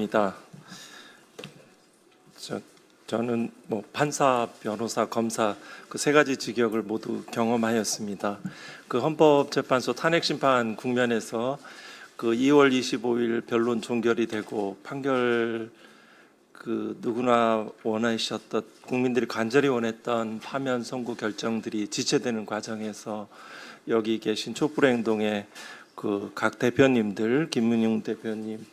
입니다. 저는 판사, 변호사, 검사 그 세 가지 직역을 모두 경험하였습니다. 그 헌법재판소 탄핵심판 국면에서 그 2월 25일 변론 종결이 되고 판결 누구나 원하셨던 국민들이 간절히 원했던 파면 선고 결정들이 지체되는 과정에서 여기 계신 촛불행동의 그 각 대표님들, 김문용 대표님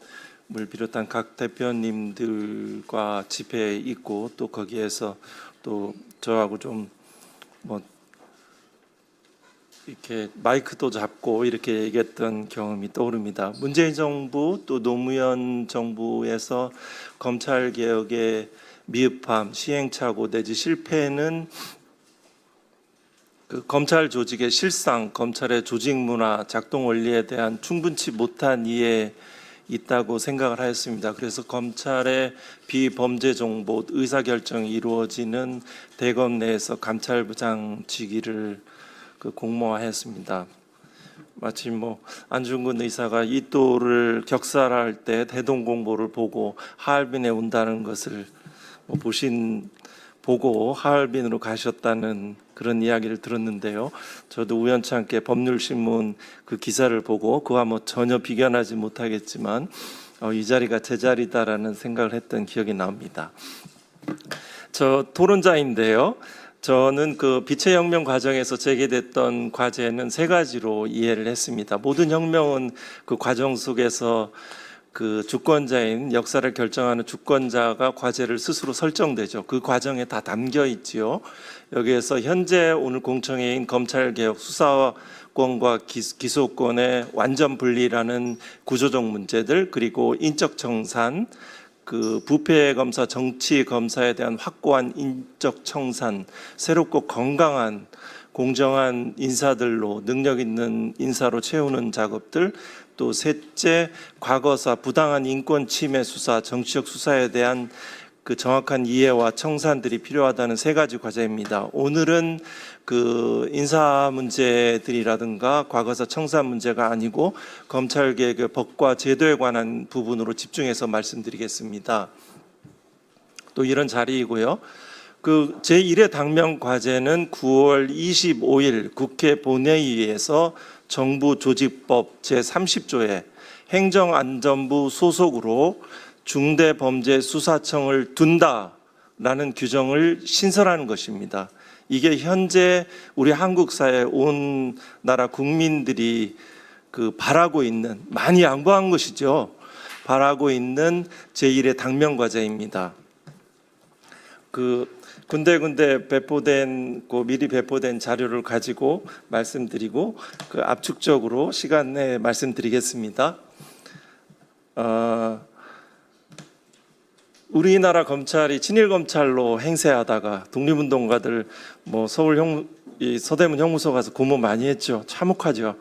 을 비롯한 각 대표님들과 집회에 있고 또 거기에서 또 저하고 좀 이렇게 마이크도 잡고 이렇게 얘기했던 경험이 떠오릅니다. 문재인 정부 또 노무현 정부에서 검찰 개혁의 미흡함, 시행착오 내지 실패는 그 검찰 조직의 실상, 검찰의 조직 문화, 작동 원리에 대한 충분치 못한 이해 있다고 생각을 하였습니다. 그래서 검찰의 비범죄 정보 의사결정이 이루어지는 대검 내에서 감찰부장 직위를 공모하였습니다. 마치 안중근 의사가 이또를 격살할 때 대동공보를 보고 하얼빈에 온다는 것을 보고 하얼빈으로 가셨다는 그런 이야기를 들었는데요. 저도 우연찮게 법률신문 그 기사를 보고 그와 전혀 비견하지 못하겠지만 이 자리가 제 자리다라는 생각을 했던 기억이 납니다. 저 토론자인데요. 저는 그 빛의 혁명 과정에서 제기됐던 과제는 세 가지로 이해를 했습니다. 모든 혁명은 그 과정 속에서 그 주권자인 역사를 결정하는 주권자가 과제를 스스로 설정되죠. 그 과정에 다 담겨 있지요. 여기에서 현재 오늘 공청회인 검찰개혁 수사권과 기소권의 완전 분리라는 구조적 문제들, 그리고 인적 청산, 그 부패 검사, 정치 검사에 대한 확고한 인적 청산, 새롭고 건강한 공정한 인사들로 능력 있는 인사로 채우는 작업들, 또 셋째 과거사 부당한 인권 침해 수사, 정치적 수사에 대한 그 정확한 이해와 청산들이 필요하다는 세 가지 과제입니다. 오늘은 그 인사 문제들이라든가 과거사 청산 문제가 아니고 검찰개혁의 법과 제도에 관한 부분으로 집중해서 말씀드리겠습니다. 또 이런 자리이고요. 그 제1회 당면 과제는 9월 25일 국회 본회의에서 정부조직법 제30조에 행정안전부 소속으로 중대범죄수사청을 둔다라는 규정을 신설하는 것입니다. 이게 현재 우리 한국 사회 온 나라 국민들이 바라고 있는, 많이 양보한 것이죠. 바라고 있는 제1의 당면 과제입니다. 군데군데 미리 배포된 자료를 가지고 말씀드리고 압축적으로 시간 내에 말씀드리겠습니다. 우리나라 검찰이 친일 검찰로 행세하다가 독립운동가들 서울 서대문 형무소 가서 고문 많이 했죠. 참혹하죠.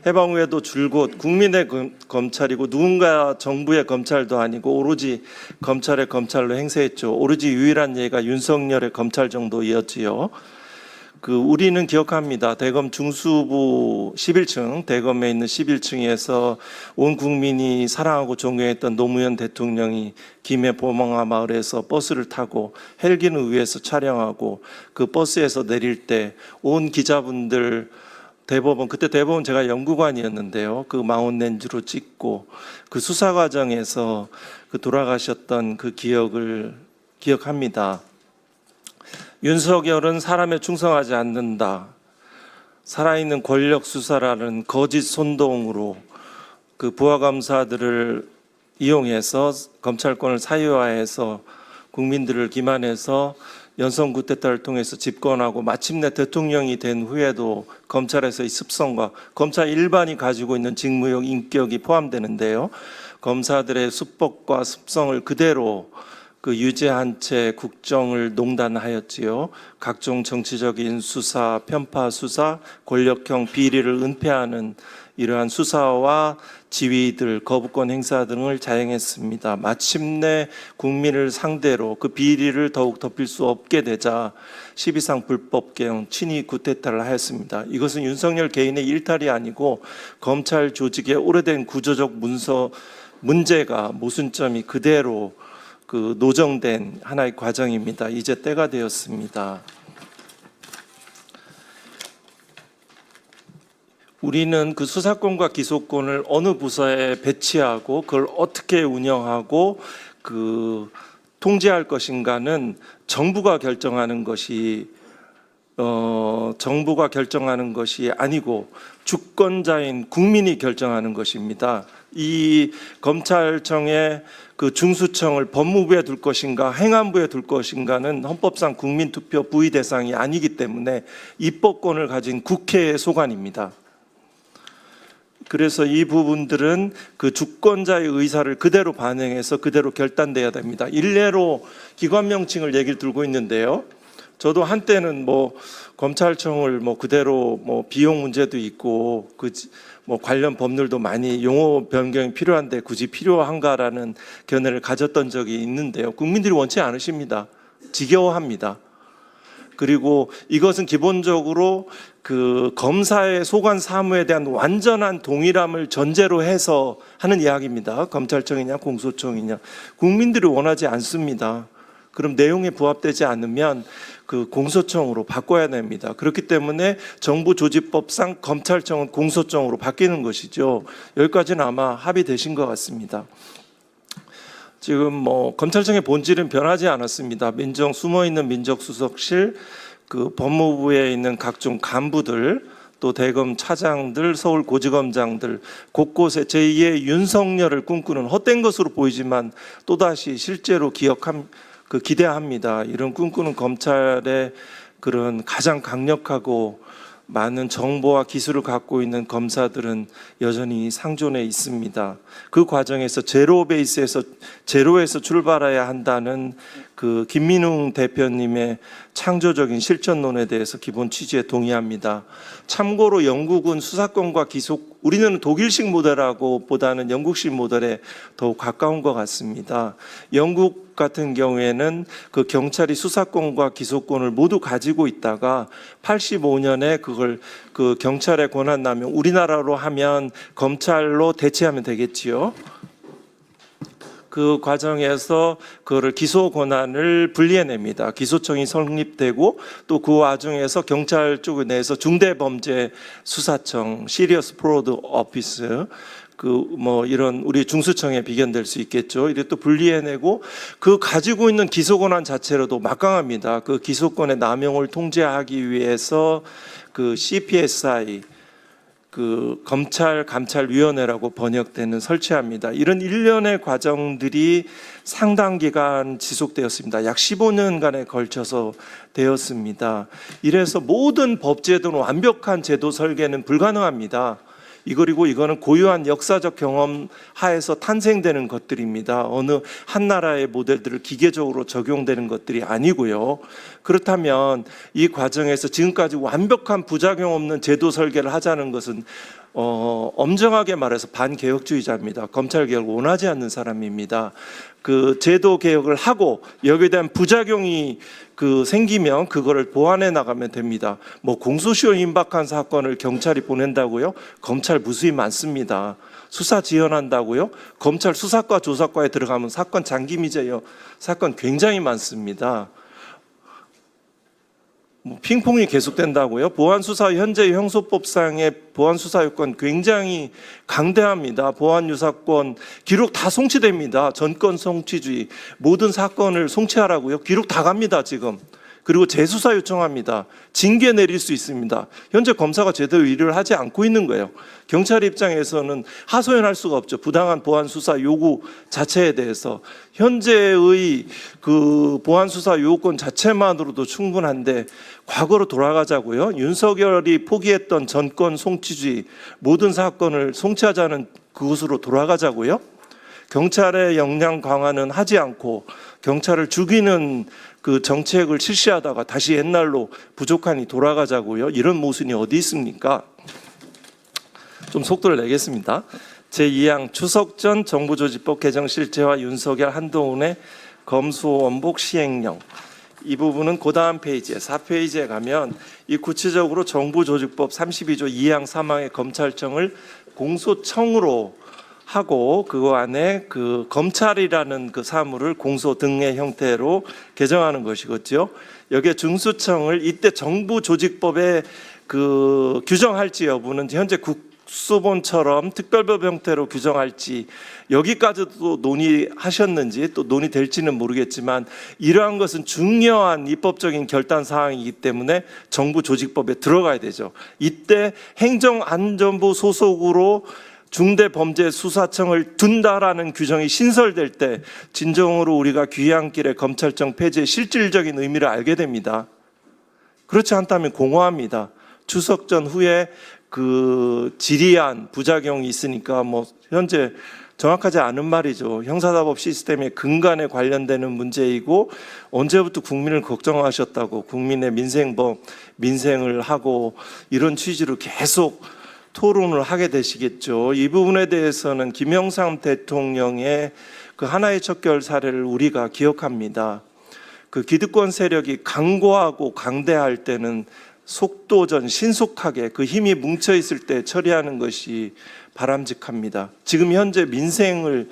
해방 후에도 줄곧 국민의 검찰이고 누군가 정부의 검찰도 아니고 오로지 검찰의 검찰로 행세했죠. 오로지 유일한 예가 윤석열의 검찰 정도였지요. 우리는 기억합니다. 대검 중수부 11층, 대검에 있는 11층에서 온 국민이 사랑하고 존경했던 노무현 대통령이 김해 보멍아 마을에서 버스를 타고 헬기는 위에서 촬영하고 그 버스에서 내릴 때 온 기자분들 그때 대법원 제가 연구관이었는데요. 그 마운 렌즈로 찍고 그 수사 과정에서 돌아가셨던 그 기억을 기억합니다. 윤석열은 사람에 충성하지 않는다. 살아있는 권력 수사라는 거짓 선동으로 그 부하 검사들을 이용해서 검찰권을 사유화해서 국민들을 기만해서 연성 쿠데타를 통해서 집권하고 마침내 대통령이 된 후에도 검찰에서의 습성과 검찰 일반이 가지고 있는 직무역 인격이 포함되는데요. 검사들의 수법과 습성을 그대로 유지한 채 국정을 농단하였지요. 각종 정치적인 수사, 편파 수사, 권력형 비리를 은폐하는 이러한 수사와 지위들, 거부권 행사 등을 자행했습니다. 마침내 국민을 상대로 그 비리를 더욱 덮일 수 없게 되자 12상 불법 개헌 친위 쿠데타를 하였습니다. 이것은 윤석열 개인의 일탈이 아니고 검찰 조직의 오래된 구조적 문서 문제가 모순점이 그대로 그 노정된 하나의 과정입니다. 이제 때가 되었습니다. 우리는 그 수사권과 기소권을 어느 부서에 배치하고 그걸 어떻게 운영하고 그 통제할 것인가는 정부가 결정하는 것이 아니고 주권자인 국민이 결정하는 것입니다. 이 검찰청의 그 중수청을 법무부에 둘 것인가 행안부에 둘 것인가는 헌법상 국민투표 부의 대상이 아니기 때문에 입법권을 가진 국회의 소관입니다. 그래서 이 부분들은 그 주권자의 의사를 그대로 반영해서 그대로 결단돼야 됩니다. 일례로 기관 명칭을 얘기를 들고 있는데요. 저도 한때는 뭐 검찰청을 뭐 그대로 뭐 비용 문제도 있고 그 뭐 관련 법률도 많이 용어 변경이 필요한데 굳이 필요한가라는 견해를 가졌던 적이 있는데요. 국민들이 원치 않으십니다. 지겨워합니다. 그리고 이것은 기본적으로 그 검사의 소관 사무에 대한 완전한 동일함을 전제로 해서 하는 이야기입니다. 검찰청이냐 공소청이냐. 국민들이 원하지 않습니다. 그럼 내용에 부합되지 않으면 그 공소청으로 바꿔야 됩니다. 그렇기 때문에 정부조직법상 검찰청은 공소청으로 바뀌는 것이죠. 여기까지는 아마 합의되신 것 같습니다. 지금 뭐 검찰청의 본질은 변하지 않았습니다. 숨어있는 민정수석실, 그 법무부에 있는 각종 간부들, 또 대검 차장들, 서울고지검장들 곳곳에 제2의 윤석열을 꿈꾸는 헛된 것으로 보이지만 또다시 실제로 기대합니다. 이런 꿈꾸는 검찰의 그런 가장 강력하고 많은 정보와 기술을 갖고 있는 검사들은 여전히 상존해 있습니다. 그 과정에서 제로에서 출발해야 한다는 그 김민웅 대표님의 창조적인 실천론에 대해서 기본 취지에 동의합니다. 참고로 영국은 수사권과 우리는 독일식 모델하고 보다는 영국식 모델에 더욱 가까운 것 같습니다. 영국 같은 경우에는 그 경찰이 수사권과 기소권을 모두 가지고 있다가 85년에 그걸 그 경찰의 권한 남용, 우리나라로 하면 검찰로 대체하면 되겠지요. 그 과정에서 그거를 기소 권한을 분리해냅니다. 기소청이 성립되고 또 그 와중에서 경찰 쪽 내에서 중대범죄수사청, 시리어스 프로드 오피스, 그 뭐 이런 우리 중수청에 비견될 수 있겠죠. 이래 또 분리해내고 그 가지고 있는 기소 권한 자체로도 막강합니다. 그 기소권의 남용을 통제하기 위해서 그 CPSI 그 검찰감찰위원회라고 번역되는 설치합니다. 이런 일련의 과정들이 상당 기간 지속되었습니다. 약 15년간에 걸쳐서 되었습니다. 이래서 모든 법제도는 완벽한 제도 설계는 불가능합니다. 그리고 이거는 고유한 역사적 경험 하에서 탄생되는 것들입니다. 어느 한 나라의 모델들을 기계적으로 적용되는 것들이 아니고요. 그렇다면 이 과정에서 지금까지 완벽한 부작용 없는 제도 설계를 하자는 것은 엄정하게 말해서 반개혁주의자입니다. 검찰개혁을 원하지 않는 사람입니다. 그 제도 개혁을 하고 여기에 대한 부작용이 생기면 그거를 보완해 나가면 됩니다. 뭐 공소시효 임박한 사건을 경찰이 보낸다고요? 검찰 무수히 많습니다. 수사 지원한다고요? 검찰 수사과 조사과에 들어가면 사건 장기미제요. 사건 굉장히 많습니다. 핑퐁이 계속된다고요? 보안수사 현재 형소법상의 보안수사요건 굉장히 강대합니다. 보안유사권 기록 다 송치됩니다. 전권 송치주의 모든 사건을 송치하라고요? 기록 다 갑니다 지금. 그리고 재수사 요청합니다. 징계 내릴 수 있습니다. 현재 검사가 제대로 일을 하지 않고 있는 거예요. 경찰 입장에서는 하소연할 수가 없죠. 부당한 보안 수사 요구 자체에 대해서 현재의 그 보안 수사 요건 자체만으로도 충분한데 과거로 돌아가자고요. 윤석열이 포기했던 전권 송치주의 모든 사건을 송치하자는 그곳으로 돌아가자고요. 경찰의 역량 강화는 하지 않고 경찰을 죽이는 그 정책을 실시하다가 다시 옛날로 부족하니 돌아가자고요. 이런 모순이 어디 있습니까? 좀 속도를 내겠습니다. 제2항 추석 전 정부조직법 개정 실체와 윤석열 한동훈의 검수원복 시행령. 이 부분은 그 다음 페이지에 4페이지에 가면 이 구체적으로 정부조직법 32조 2항 3항의 검찰청을 공소청으로 하고 그거 안에 그 검찰이라는 그 사무를 공소 등의 형태로 개정하는 것이겠죠. 여기에 중수청을 이때 정부 조직법에 그 규정할지 여부는 현재 국수본처럼 특별법 형태로 규정할지 여기까지도 논의하셨는지 또 논의될지는 모르겠지만 이러한 것은 중요한 입법적인 결단 사항이기 때문에 정부 조직법에 들어가야 되죠. 이때 행정안전부 소속으로 중대범죄수사청을 둔다라는 규정이 신설될 때 진정으로 우리가 귀향길의 검찰청 폐지의 실질적인 의미를 알게 됩니다. 그렇지 않다면 공허합니다. 추석 전후에 그 지리한 부작용이 있으니까 뭐 현재 정확하지 않은 말이죠. 형사사법 시스템의 근간에 관련되는 문제이고 언제부터 국민을 걱정하셨다고 국민의 민생을 하고 이런 취지로 계속 토론을 하게 되시겠죠. 이 부분에 대해서는 김영삼 대통령의 그 하나의 척결 사례를 우리가 기억합니다. 그 기득권 세력이 강고하고 강대할 때는 속도전 신속하게 그 힘이 뭉쳐 있을 때 처리하는 것이 바람직합니다. 지금 현재 민생을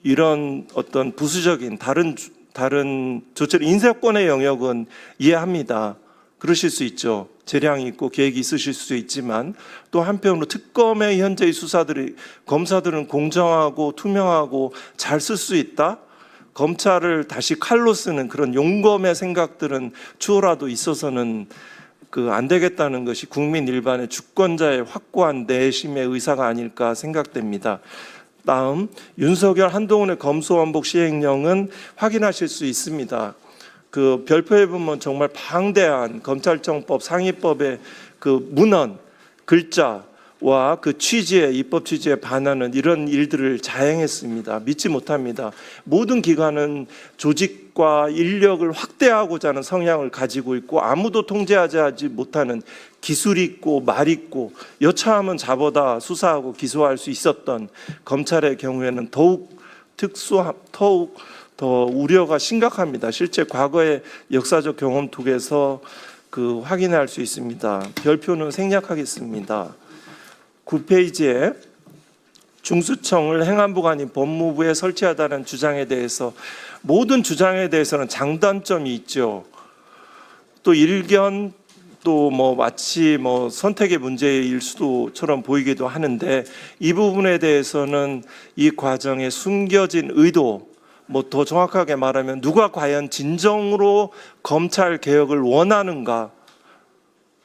이런 어떤 부수적인 다른 조치를 인사권의 영역은 이해합니다. 그러실 수 있죠. 재량이 있고 계획이 있으실 수 있지만 또 한편으로 특검의 현재의 수사들이 검사들은 공정하고 투명하고 잘 쓸 수 있다. 검찰을 다시 칼로 쓰는 그런 용검의 생각들은 추호라도 있어서는 안 되겠다는 것이 국민 일반의 주권자의 확고한 내심의 의사가 아닐까 생각됩니다. 다음 윤석열 한동훈의 검수완복 시행령은 확인하실 수 있습니다. 그 별표에 보면 정말 방대한 검찰청법 상위법의 그 문헌 글자와 그 취지에 입법 취지에 반하는 이런 일들을 자행했습니다. 믿지 못합니다. 모든 기관은 조직과 인력을 확대하고자 하는 성향을 가지고 있고 아무도 통제하지 못하는 기술 있고 말 있고 여차하면 잡아다 수사하고 기소할 수 있었던 검찰의 경우에는 더욱 더 우려가 심각합니다. 실제 과거의 역사적 경험 속에서 그 확인할 수 있습니다. 별표는 생략하겠습니다. 9페이지에 중수청을 행안부가 아닌 법무부에 설치하다는 주장에 대해서 모든 주장에 대해서는 장단점이 있죠. 또 일견 또 마치 선택의 문제일 수도처럼 보이기도 하는데 이 부분에 대해서는 이 과정에 숨겨진 의도 더 정확하게 말하면 누가 과연 진정으로 검찰 개혁을 원하는가,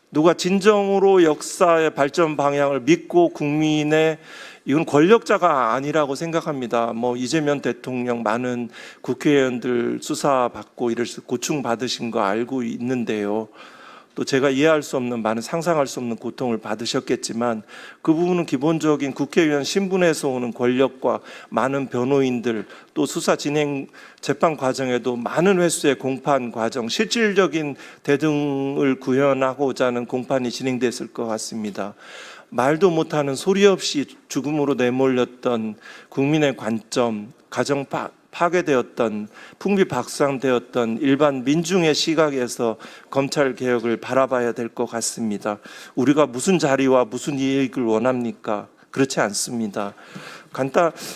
누가 진정으로 역사의 발전 방향을 믿고 국민의 이건 권력자가 아니라고 생각합니다. 이재명 대통령 많은 국회의원들 수사받고 이래서 고충받으신 거 알고 있는데요. 또 제가 이해할 수 없는 많은 상상할 수 없는 고통을 받으셨겠지만 그 부분은 기본적인 국회의원 신분에서 오는 권력과 많은 변호인들 또 수사 진행 재판 과정에도 많은 횟수의 공판 과정 실질적인 대등을 구현하고자 하는 공판이 진행됐을 것 같습니다. 말도 못하는 소리 없이 죽음으로 내몰렸던 국민의 관점, 가정 파괴되었던 풍비박산되었던 일반 민중의 시각에서 검찰 개혁을 바라봐야 될 것 같습니다. 우리가 무슨 자리와 무슨 이익을 원합니까? 그렇지 않습니다.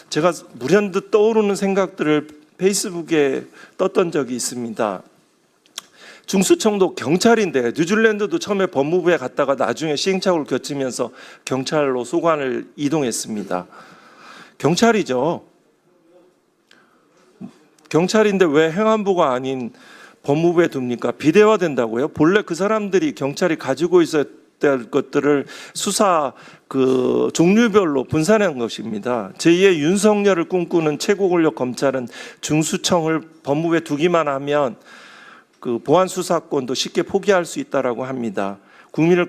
제가 불현듯 떠오르는 생각들을 페이스북에 떴던 적이 있습니다. 중수청도 경찰인데 뉴질랜드도 처음에 법무부에 갔다가 나중에 시행착오를 겪으면서 경찰로 소관을 이동했습니다. 경찰이죠. 경찰인데 왜 행안부가 아닌 법무부에 둡니까? 비대화된다고요? 본래 그 사람들이 경찰이 가지고 있어야 될 것들을 수사 종류별로 분산한 것입니다. 제2의 윤석열을 꿈꾸는 최고 권력 검찰은 중수청을 법무부에 두기만 하면 그 보안 수사권도 쉽게 포기할 수 있다라고 합니다. 국민을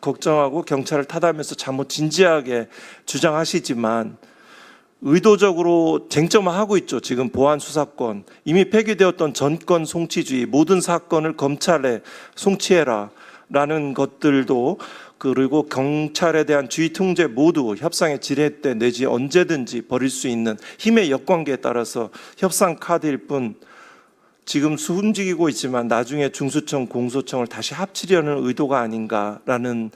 걱정하고 경찰을 탓하면서 잘못 진지하게 주장하시지만 의도적으로 쟁점화하고 있죠. 지금 보안 수사권 이미 폐기되었던 전권 송치주의 모든 사건을 검찰에 송치해라 라는 것들도 그리고 경찰에 대한 주의 통제 모두 협상의 지뢰 때 내지 언제든지 벌일 수 있는 힘의 역관계에 따라서 협상 카드일 뿐 지금 움직이고 있지만 나중에 중수청 공소청을 다시 합치려는 의도가 아닌가라는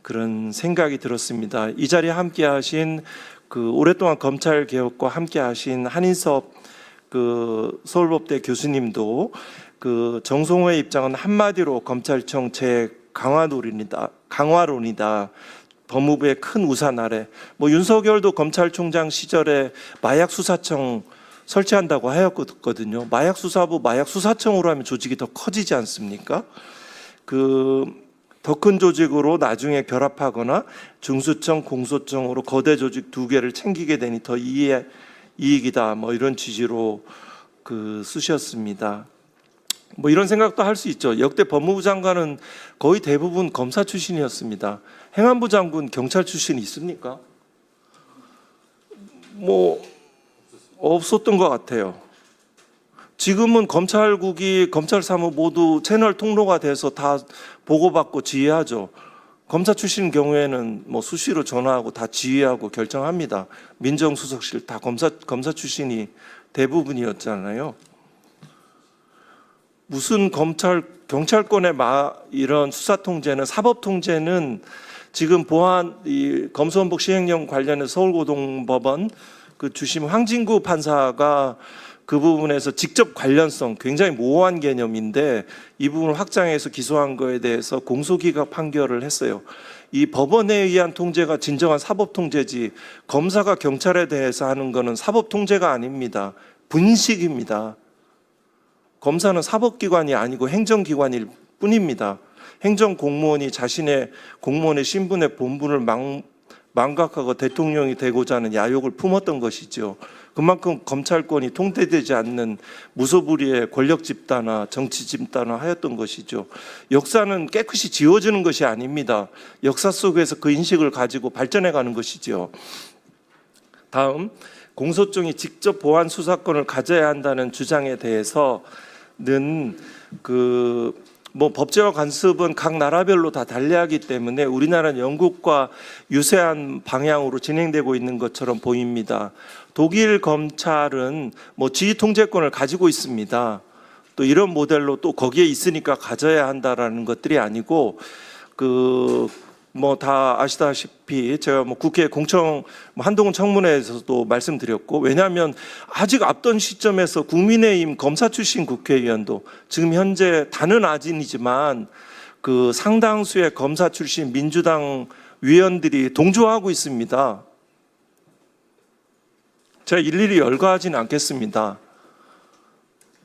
그런 생각이 들었습니다. 이 자리에 함께하신 그 오랫동안 검찰 개혁과 함께하신 한인섭 그 서울법대 교수님도 그 정성호의 입장은 한마디로 검찰청 강화론이다. 법무부의 큰 우산 아래. 뭐 윤석열도 검찰총장 시절에 마약 수사청 설치한다고 하였거든요. 마약 수사부, 마약 수사청으로 하면 조직이 더 커지지 않습니까? 더 큰 조직으로 나중에 결합하거나 중수청, 공소청으로 거대 조직 두 개를 챙기게 되니 더 이익이다. 뭐 이런 취지로 쓰셨습니다. 뭐 이런 생각도 할 수 있죠. 역대 법무부 장관은 거의 대부분 검사 출신이었습니다. 행안부 장군 경찰 출신이 있습니까? 뭐 없었던 것 같아요. 지금은 검찰국이 검찰사무 모두 채널 통로가 돼서 다 보고받고 지휘하죠. 검사 출신 경우에는 뭐 수시로 전화하고 다 지휘하고 결정합니다. 민정수석실 다 검사 출신이 대부분이었잖아요. 무슨 경찰권의 이런 수사 통제는, 사법 통제는 지금 이 검수원복 시행령 관련해서 서울고등법원 그 주심 황진구 판사가 그 부분에서 직접 관련성 굉장히 모호한 개념인데 이 부분을 확장해서 기소한 거에 대해서 공소기각 판결을 했어요. 이 법원에 의한 통제가 진정한 사법 통제지 검사가 경찰에 대해서 하는 거는 사법 통제가 아닙니다. 분식입니다. 검사는 사법기관이 아니고 행정기관일 뿐입니다. 행정공무원이 자신의 공무원의 신분의 본분을 망각하고 대통령이 되고자 하는 야욕을 품었던 것이죠. 그만큼 검찰권이 통제되지 않는 무소불위의 권력 집단화, 정치 집단화 하였던 것이죠. 역사는 깨끗이 지워지는 것이 아닙니다. 역사 속에서 그 인식을 가지고 발전해 가는 것이죠. 다음, 공소청이 직접 보안 수사권을 가져야 한다는 주장에 대해서는 법제와 간섭은 각 나라별로 다 달리하기 때문에 우리나라는 영국과 유사한 방향으로 진행되고 있는 것처럼 보입니다. 독일 검찰은 지휘 통제권을 가지고 있습니다. 또 이런 모델로 또 거기에 있으니까 가져야 한다라는 것들이 아니고 다 아시다시피 제가 국회 공청 한동훈 청문회에서도 말씀드렸고, 왜냐하면 아직 앞던 시점에서 국민의힘 검사 출신 국회의원도 지금 현재 다는 아진이지만 상당수의 검사 출신 민주당 위원들이 동조하고 있습니다. 제가 일일이 열거하지는 않겠습니다.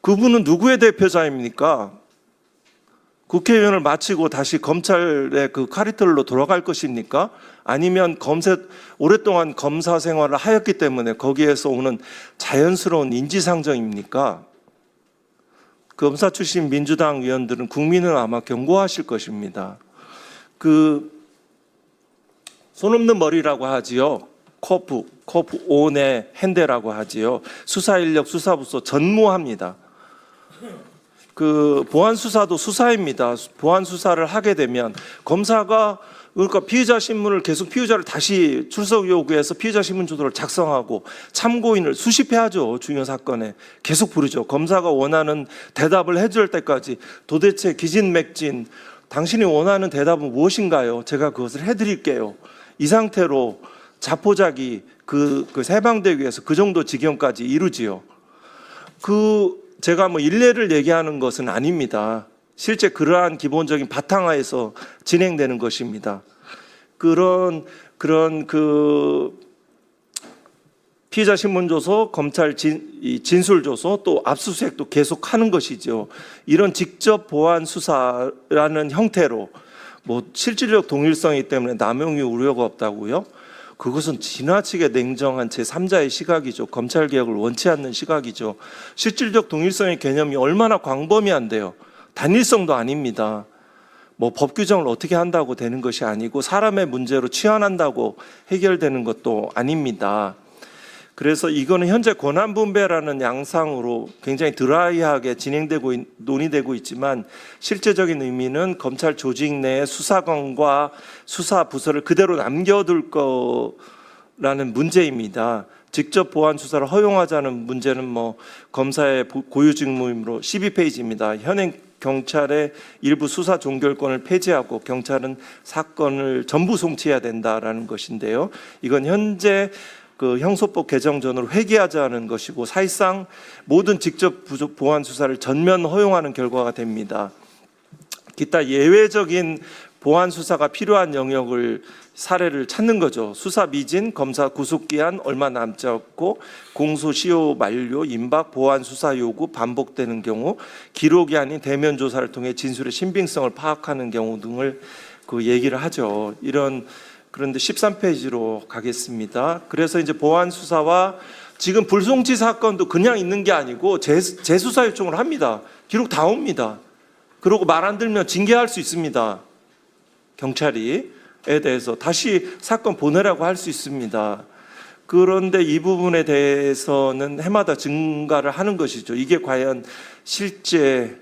그분은 누구의 대표자입니까? 국회의원을 마치고 다시 검찰의 카리텔로 돌아갈 것입니까? 아니면 오랫동안 검사 생활을 하였기 때문에 거기에서 오는 자연스러운 인지상정입니까? 검사 출신 민주당 의원들은 국민을 아마 경고하실 것입니다. 손 없는 머리라고 하지요. 코프 온의 핸데라고 하지요. 수사인력, 수사부서 전무합니다. 보안 수사도 수사입니다. 보안 수사를 하게 되면 검사가 피의자 신문을 계속 피의자를 다시 출석 요구해서 피의자 신문 조서를 작성하고 참고인을 수십 회 하죠. 중요 사건에 계속 부르죠. 검사가 원하는 대답을 해줄 때까지 도대체 기진맥진 당신이 원하는 대답은 무엇인가요? 제가 그것을 해드릴게요. 이 상태로 자포자기 세방되기 위해서 그 정도 지경까지 이루지요. 제가 일례를 얘기하는 것은 아닙니다. 실제 그러한 기본적인 바탕하에서 진행되는 것입니다. 그런 피의자 신문조서, 검찰 진술조서, 또 압수수색도 계속하는 것이죠. 이런 직접 보안 수사라는 형태로 실질적 동일성이기 때문에 남용이 우려가 없다고요? 그것은 지나치게 냉정한 제3자의 시각이죠. 검찰개혁을 원치 않는 시각이죠. 실질적 동일성의 개념이 얼마나 광범위한데요. 단일성도 아닙니다. 법 규정을 어떻게 한다고 되는 것이 아니고 사람의 문제로 치환한다고 해결되는 것도 아닙니다. 그래서 이거는 현재 권한분배라는 양상으로 굉장히 드라이하게 논의되고 있지만 실제적인 의미는 검찰 조직 내에 수사관과 수사부서를 그대로 남겨둘 거라는 문제입니다. 직접 보안 수사를 허용하자는 문제는 검사의 고유 직무이므로 12페이지입니다. 현행 경찰의 일부 수사 종결권을 폐지하고 경찰은 사건을 전부 송치해야 된다라는 것인데요. 이건 현재 그 형소법 개정 전으로 회귀하자는 것이고 사실상 모든 직접 보안 수사를 전면 허용하는 결과가 됩니다. 기타 예외적인 보안 수사가 필요한 영역을 사례를 찾는 거죠. 수사 미진, 검사 구속 기한 얼마 남지 않고 공소시효 만료, 임박, 보안 수사 요구 반복되는 경우, 기록이 아닌 대면 조사를 통해 진술의 신빙성을 파악하는 경우 등을 그 얘기를 하죠. 그런데 13페이지로 가겠습니다. 그래서 이제 보안 수사와 지금 불송치 사건도 그냥 있는 게 아니고 재수사 요청을 합니다. 기록 다 옵니다. 그리고 말 안 들면 징계할 수 있습니다. 경찰이에 대해서 다시 사건 보내라고 할 수 있습니다. 그런데 이 부분에 대해서는 해마다 증가를 하는 것이죠. 이게 과연 실제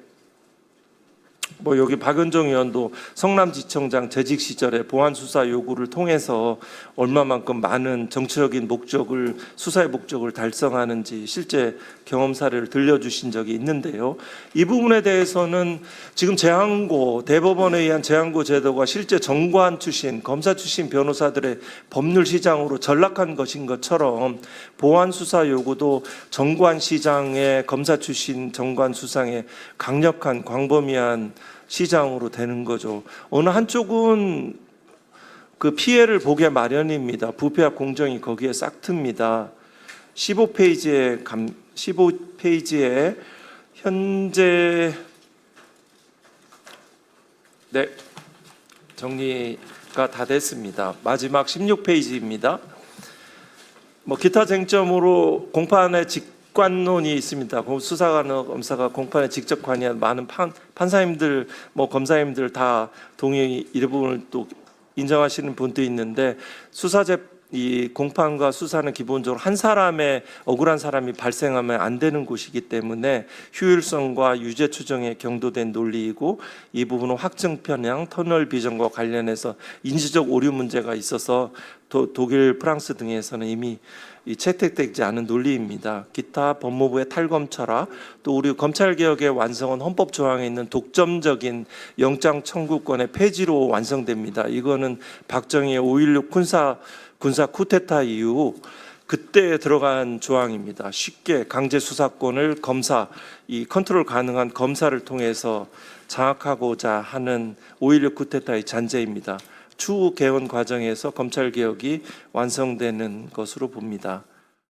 여기 박은정 의원도 성남지청장 재직 시절에 보안 수사 요구를 통해서 얼마만큼 많은 정치적인 목적을 수사의 목적을 달성하는지 실제 경험 사례를 들려주신 적이 있는데요. 이 부분에 대해서는 지금 재항고 대법원에 의한 재항고 제도가 실제 정관 출신 검사 출신 변호사들의 법률 시장으로 전락한 것인 것처럼 보안 수사 요구도 정관 시장의 검사 출신 정관 수상의 강력한 광범위한 시장으로 되는 거죠. 어느 한쪽은 그 피해를 보게 마련입니다. 부패와 공정이 거기에 싹 틉니다. 15페이지에 현재 정리가 다 됐습니다. 마지막 16페이지입니다. 기타 쟁점으로 공판의 직관론이 있습니다. 수사관과 검사가 공판에 직접 관여한 많은 판사님들, 검사님들 다 동의 이 부분을 또 인정하시는 분도 있는데 이 공판과 수사는 기본적으로 한 사람의 억울한 사람이 발생하면 안 되는 곳이기 때문에 효율성과 유죄 추정에 경도된 논리이고 이 부분은 확증 편향, 터널 비전과 관련해서 인지적 오류 문제가 있어서 독일, 프랑스 등에서는 이미 채택되지 않은 논리입니다. 기타 법무부의 탈검 철학, 또 우리 검찰개혁의 완성은 헌법 조항에 있는 독점적인 영장 청구권의 폐지로 완성됩니다. 이거는 박정희의 5.16 군사 쿠데타 이후 그때 들어간 조항입니다. 쉽게 강제 수사권을 이 컨트롤 가능한 검사를 통해서 장악하고자 하는 5.16 쿠데타의 잔재입니다. 추후 개헌 과정에서 검찰개혁이 완성되는 것으로 봅니다.